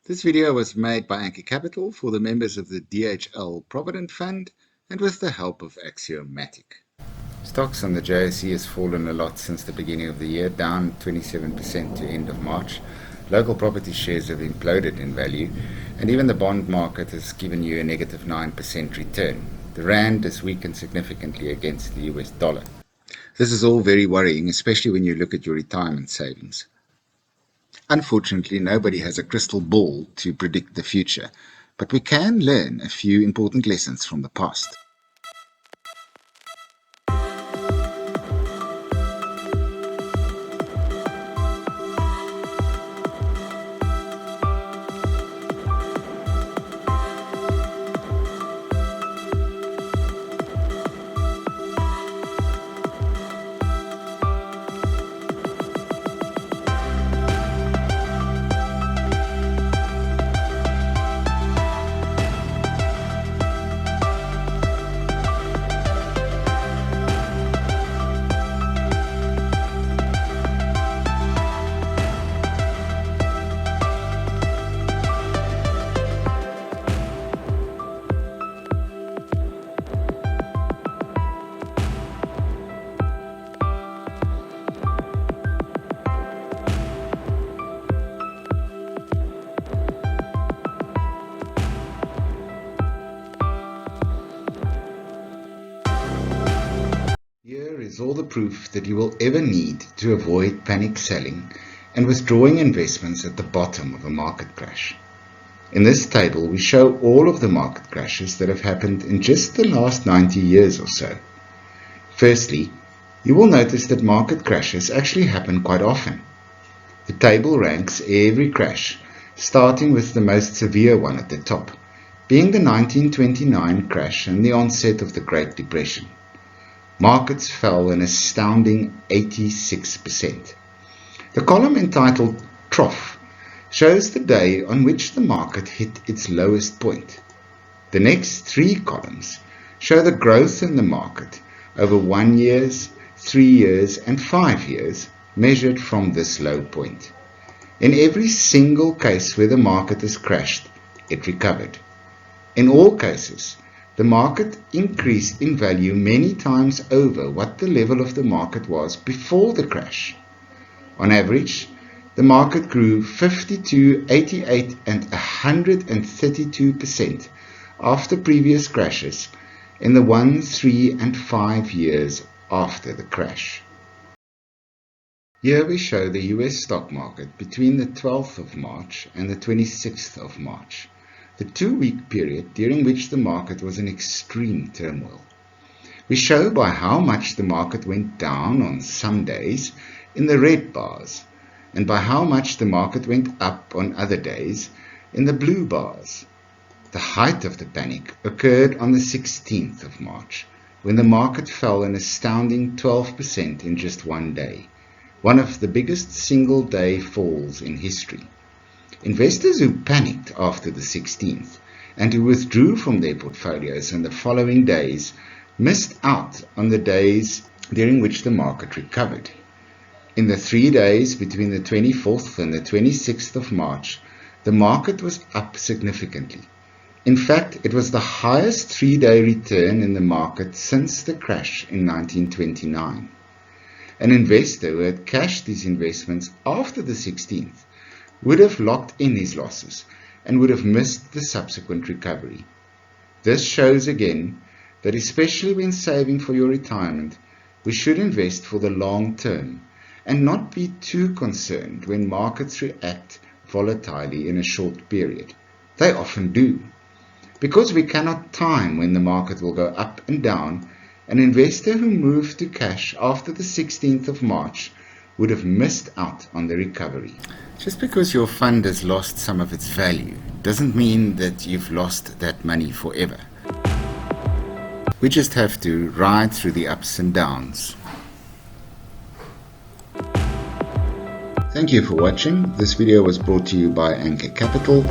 This video was made by Anchor Capital for the members of the DHL Provident Fund and with the help of Axiomatic. Stocks on the JSE has fallen a lot since the beginning of the year, down 27% to end of March. Local property shares have imploded in value, and even the bond market has given you a negative 9% return. The rand has weakened significantly against the US dollar. This is all very worrying, especially when you look at your retirement savings. Unfortunately, nobody has a crystal ball to predict the future, but we can learn a few important lessons from the past. Here is all the proof that you will ever need to avoid panic selling and withdrawing investments at the bottom of a market crash. In this table, we show all of the market crashes that have happened in just the last 90 years or so. Firstly, you will notice that market crashes actually happen quite often. The table ranks every crash, starting with the most severe one at the top, being the 1929 crash and the onset of the Great Depression. Markets fell an astounding 86%. The column entitled Trough shows the day on which the market hit its lowest point. The next three columns show the growth in the market over 1 year, 3 years, and 5 years measured from this low point. In every single case where the market has crashed, it recovered. In all cases, the market increased in value many times over what the level of the market was before the crash. On average, the market grew 52%, 88%, and 132% after previous crashes in the 1, 3, and 5 years after the crash. Here we show the US stock market between the 12th of March and the 26th of March. The 2-week period during which the market was in extreme turmoil. We show by how much the market went down on some days in the red bars, and by how much the market went up on other days in the blue bars. The height of the panic occurred on the 16th of March, when the market fell an astounding 12% in just one day, one of the biggest single-day falls in history. Investors who panicked after the 16th and who withdrew from their portfolios in the following days missed out on the days during which the market recovered. In the 3 days between the 24th and the 26th of March, the market was up significantly. In fact, it was the highest 3-day return in the market since the crash in 1929. An investor who had cashed his investments after the 16th would have locked in his losses and would have missed the subsequent recovery. This shows again that especially when saving for your retirement, we should invest for the long term and not be too concerned when markets react volatilely in a short period. They often do. Because we cannot time when the market will go up and down, an investor who moved to cash after the 16th of March would have missed out on the recovery. Just because your fund has lost some of its value doesn't mean that you've lost that money forever. We just have to ride through the ups and downs. Thank you for watching. This video was brought to you by Anchor Capital.